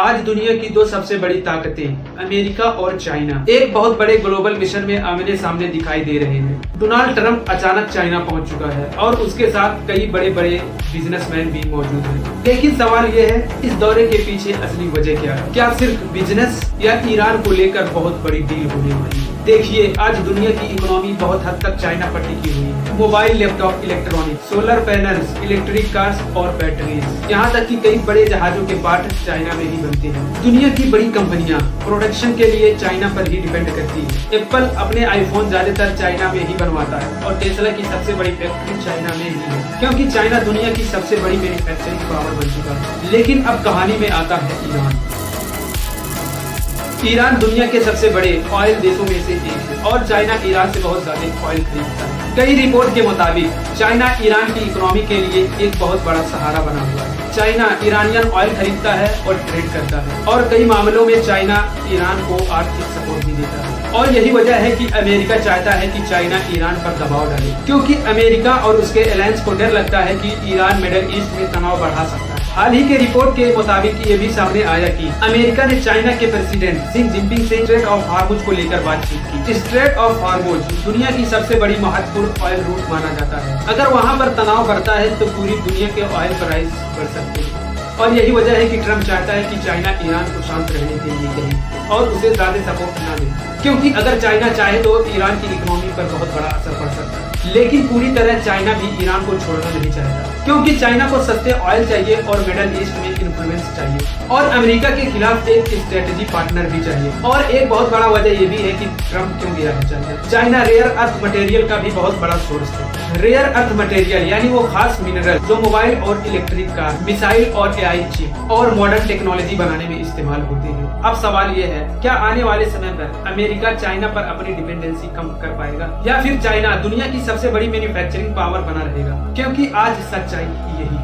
आज दुनिया की दो सबसे बड़ी ताकतें अमेरिका और चाइना एक बहुत बड़े ग्लोबल मिशन में आमने सामने दिखाई दे रहे हैं। डोनाल्ड ट्रंप अचानक चाइना पहुंच चुका है और उसके साथ कई बड़े बड़े बिजनेसमैन भी मौजूद हैं। लेकिन सवाल यह है, इस दौरे के पीछे असली वजह क्या है? क्या सिर्फ बिजनेस या ईरान को लेकर बहुत बड़ी डील होने वाली है? देखिए, आज दुनिया की इकोनॉमी बहुत हद तक चाइना पर टिकी हुई है। Mobile, laptop, electronics, solar panels, electric cars और बैटरीज, यहाँ तक कि कई बड़े जहाजों के पार्ट चाइना में ही बनते हैं। दुनिया की बड़ी कंपनियां प्रोडक्शन के लिए चाइना पर ही डिपेंड करती है। एप्पल अपने आईफोन ज्यादातर चाइना में ही बनवाता है और टेस्ला की सबसे बड़ी फैक्ट्री चाइना में ही है, क्योंकि चाइना दुनिया की सबसे बड़ी मैन्युफैक्चरिंग पावर बन चुका है। लेकिन अब कहानी में आता है ईरान। ईरान दुनिया के सबसे बड़े ऑयल देशों में से एक है और चाइना ईरान से बहुत ज्यादा ऑयल खरीदता है। कई रिपोर्ट के मुताबिक चाइना ईरान की इकोनॉमी के लिए एक बहुत बड़ा सहारा बना हुआ है। चाइना ईरानियन ऑयल खरीदता है और ट्रेड करता है और कई मामलों में चाइना ईरान को आर्थिक सपोर्ट भी देता है। और यही वजह है कि अमेरिका चाहता है कि चाइना ईरान पर दबाव डाले, क्योंकि अमेरिका और उसके अलायंस को डर लगता है कि ईरान मिडिल ईस्ट में तनाव बढ़ा सकता है। हाल ही के रिपोर्ट के मुताबिक ये भी सामने आया कि अमेरिका ने चाइना के प्रेसिडेंट शी जिनपिंग से स्ट्रेट ऑफ हार्मुज को लेकर बातचीत की। स्ट्रेट ऑफ हार्मुज दुनिया की सबसे बड़ी महत्वपूर्ण ऑयल रूट माना जाता है। अगर वहाँ पर तनाव बढ़ता है तो पूरी दुनिया के ऑयल प्राइस बढ़ सकते हैं। और यही वजह है कि ट्रंप चाहता है कि चाइना ईरान को शांत रहने के लिए कहे और उसे ज्यादा सपोर्ट न दे, क्योंकि अगर चाइना चाहे तो ईरान की इकोनॉमी पर बहुत बड़ा असर पड़ सकता है। लेकिन पूरी तरह चाइना भी ईरान को छोड़ना नहीं चाहता, क्योंकि चाइना को सस्ते ऑयल चाहिए और मिडिल ईस्ट में इन्फ्लुएंस चाहिए और अमेरिका के खिलाफ एक स्ट्रेटेजी पार्टनर भी चाहिए। और एक बहुत बड़ा वजह ये भी है कि ट्रंप क्यों गया है China. China rare earth material का भी बहुत बड़ा सोर्स है। रेयर अर्थ मटेरियल यानी वो खास मिनरल जो मोबाइल और इलेक्ट्रिक कार, मिसाइल और एआई चिप और मॉडर्न टेक्नोलॉजी बनाने में इस्तेमाल होते हैं। अब सवाल ये है, क्या आने वाले समय पर अमेरिका चाइना पर अपनी डिपेंडेंसी कम कर पाएगा या फिर चाइना दुनिया की सबसे बड़ी मैन्युफैक्चरिंग पावर बना रहेगा? क्योंकि आज सच्चाई यही